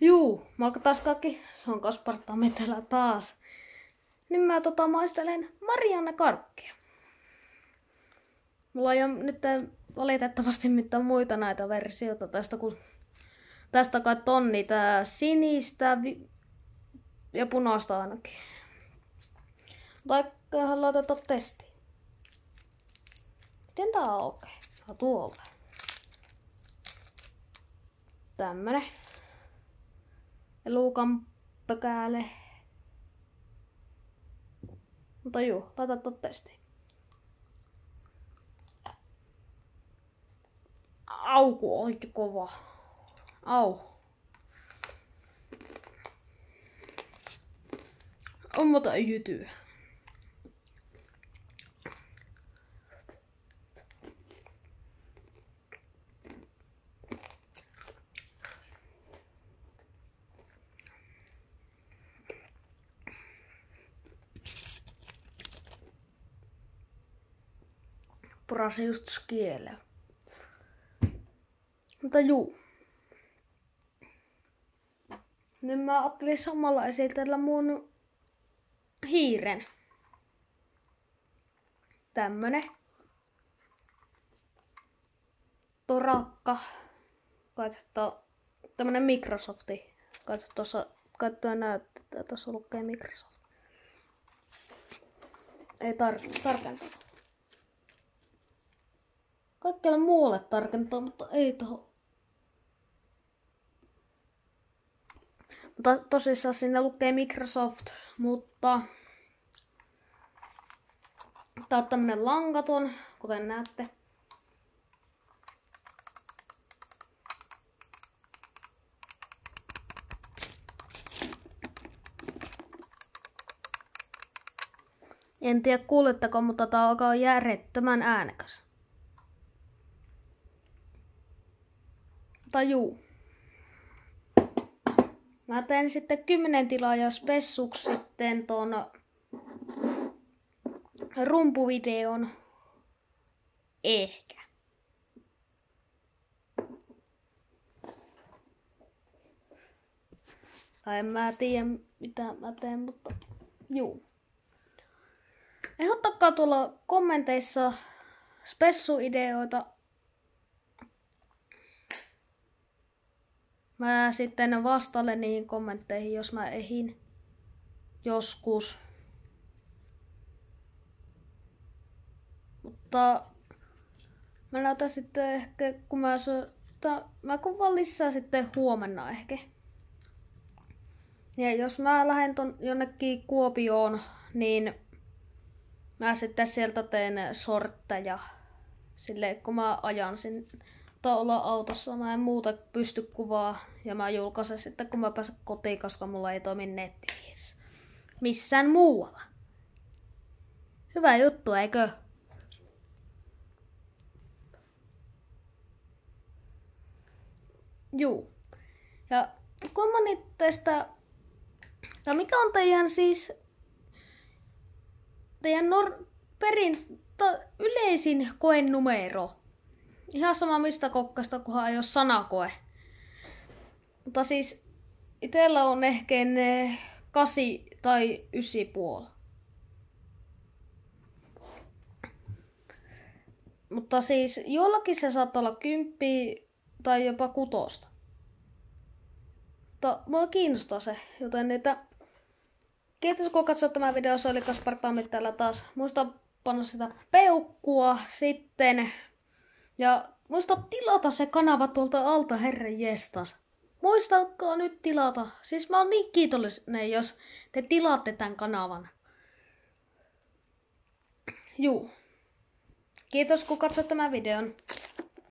Juu, moikka taas kaikki. Se on Kaspartami täällä taas. Nyt mä maistelen Marianne karkkia. Mulla ei ole nyt valitettavasti mitään muita näitä versioita tästä, kun tästä kai on niitä sinistä ja punaista ainakin. Taikka laiteta testiin. Miten tää on oikein? Tuolta. Tämmönen. Elukan pökääle. Mutta juu, laita testiin. Auku oikein kova. Au. On muuta jytyä. Purasi just kieleä. Mutta juu. Nyt mä ajattelin samalla esitellä mun hiiren. Tämmönen. Torakka. Katsotaan. Tämmönen Microsofti. Katsotaan näyttää. Tuossa lukee Microsoft. Ei tarkentaa. Kaikkialle muualle tarkentaa, mutta ei tohon. Mutta tosissaan sinne lukee Microsoft, mutta tää on tämmönen langaton, kuten näette. En tiedä kuuletteko, mutta tää on aika järjettömän äänekäs. Juu. Mä teen sitten 10 tilaajaa spessuksi sitten ton rumpuvideon. Ehkä. Tai en mä tiedä mitä mä teen, mutta juu. Ehdottakaa tuolla kommenteissa spessuideoita. Mä sitten vastailen niihin kommentteihin, jos mä ehin joskus. Mutta mä näytän sitten ehkä, kun mä kuvaan lisää sitten huomenna ehkä. Ja jos mä lähden jonnekin Kuopioon, niin mä sitten sieltä teen sortteja. Silleen kun mä ajan sinne. Olla autossa. Mä en muuta pysty kuvaa ja mä julkaisen sitten kun mä pääsen kotiin, koska mulla ei toimi netti missään muualla. Hyvä juttu, eikö? Juu. Ja kun moni teistä, tai mikä on teidän siis teidän yleisin koenumero? Ihan sama mistä kokkasta, kunhan ei ole sanakoe. Mutta siis itellä on ehkä 8 tai 9,5. Mutta siis jollakin se saattaa olla 10 tai jopa 6. Mutta mua kiinnostaa se, joten kiitos kun katsoit tämän videon. Se oli Kaspartami täällä taas. Muista panna sitä peukkua sitten. Ja muista tilata se kanava tuolta alta, herran jestas. Muistakaa nyt tilata. Siis mä oon niin kiitollinen, jos te tilaatte tämän kanavan. Juu. Kiitos kun katsoit tämän videon.